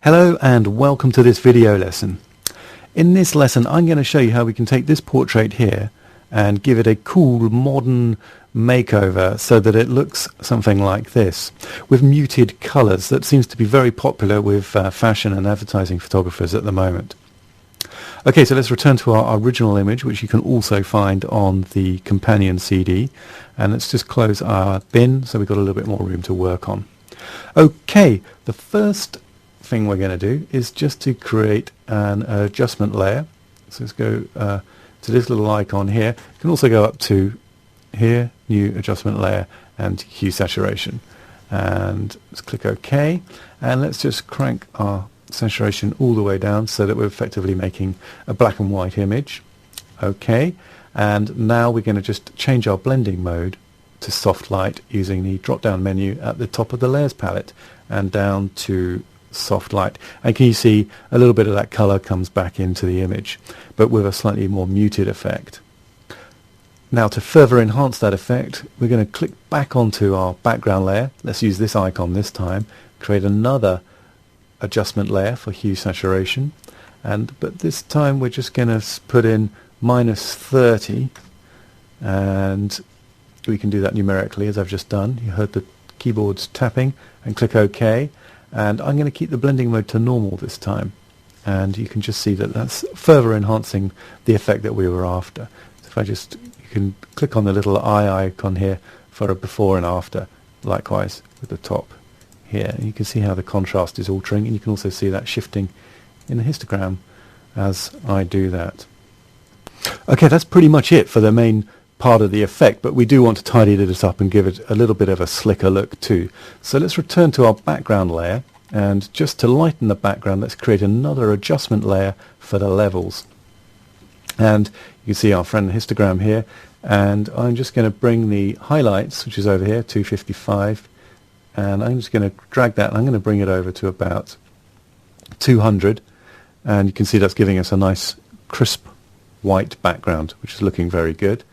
Hello and welcome to this video lesson. In this lesson I'm going to show you how we can take this portrait here and give it a cool modern makeover so that it looks something like this with muted colours. That seems to be very popular with fashion and advertising photographers at the moment. Okay, so let's return to our original image, which you can also find on the companion CD, and let's just close our bin so we've got a little bit more room to work on. Okay, the first thing we're going to do is just to create an adjustment layer. So let's go to this little icon here. You can also go up to here, new adjustment layer, and Hue Saturation, and let's click OK, and let's just crank our saturation all the way down so that we're effectively making a black and white image. OK, and now we're going to just change our blending mode to soft light using the drop down menu at the top of the layers palette and down to soft light, and can you see a little bit of that color comes back into the image but with a slightly more muted effect. Now to further enhance that effect, we're going to click back onto our background layer. Let's use this icon this time, create another adjustment layer for Hue Saturation, but this time we're just going to put in -30, and we can do that numerically as I've just done. You heard the keyboard's tapping, and click OK. And I'm going to keep the blending mode to normal this time, and you can just see that that's further enhancing the effect that we were after. So if you can click on the little eye icon here for a before and after, likewise with the top here, and you can see how the contrast is altering, and you can also see that shifting in the histogram as I do that. Okay, that's pretty much it for the main part of the effect, but we do want to tidy this up and give it a little bit of a slicker look too. So let's return to our background layer, and just to lighten the background, let's create another adjustment layer for the levels. And you can see our friend histogram here, and I'm just going to bring the highlights, which is over here, 255, and I'm just going to drag that, and I'm going to bring it over to about 200, and you can see that's giving us a nice crisp white background, which is looking very good.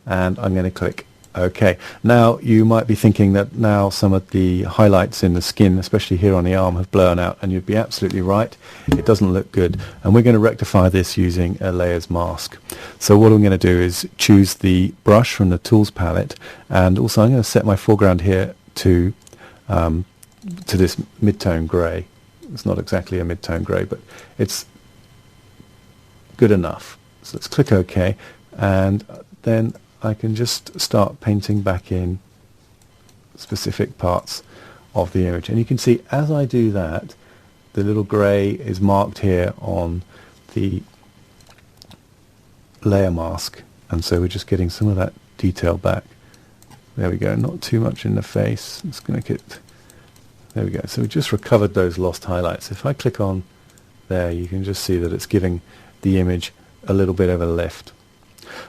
And I'm going to click OK. Now you might be thinking that now some of the highlights in the skin, especially here on the arm, have blown out, and you'd be absolutely right. It doesn't look good, and we're going to rectify this using a layers mask. So what I'm going to do is choose the brush from the tools palette, and also I'm going to set my foreground here to this mid-tone grey. It's not exactly a mid-tone grey, but it's good enough. So let's click OK, and then I can just start painting back in specific parts of the image. And you can see as I do that, the little grey is marked here on the layer mask, and so we're just getting some of that detail back. There we go, not too much in the face. It's going to get, there we go. So we just recovered those lost highlights. If I click on there, you can just see that it's giving the image a little bit of a lift.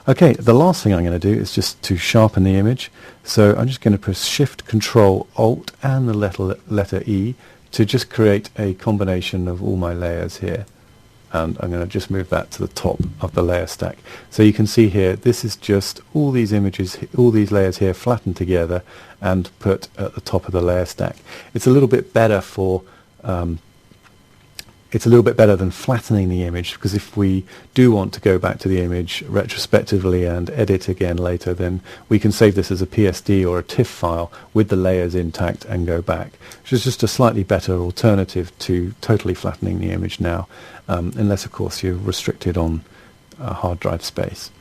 Okay, the last thing I'm going to do is just to sharpen the image. So I'm just going to press Shift, Control, Alt and the letter E to just create a combination of all my layers here. And I'm going to just move that to the top of the layer stack. So you can see here, this is just all these images, all these layers here flattened together and put at the top of the layer stack. It's a little bit better for it's a little bit better than flattening the image, because if we do want to go back to the image retrospectively and edit again later, then we can save this as a PSD or a TIFF file with the layers intact and go back, which is just a slightly better alternative to totally flattening the image now, unless of course you're restricted on hard drive space.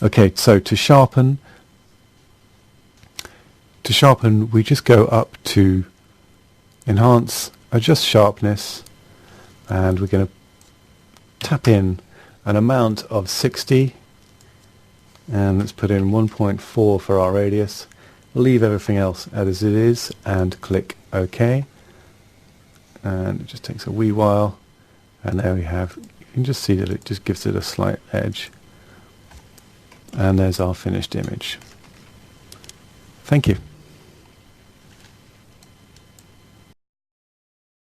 Okay, so to sharpen we just go up to Enhance, Adjust Sharpness, and we're going to tap in an amount of 60, and let's put in 1.4 for our radius. Leave everything else as it is and click OK, and it just takes a wee while, and there we have, you can just see that it just gives it a slight edge, and there's our finished image. Thank you.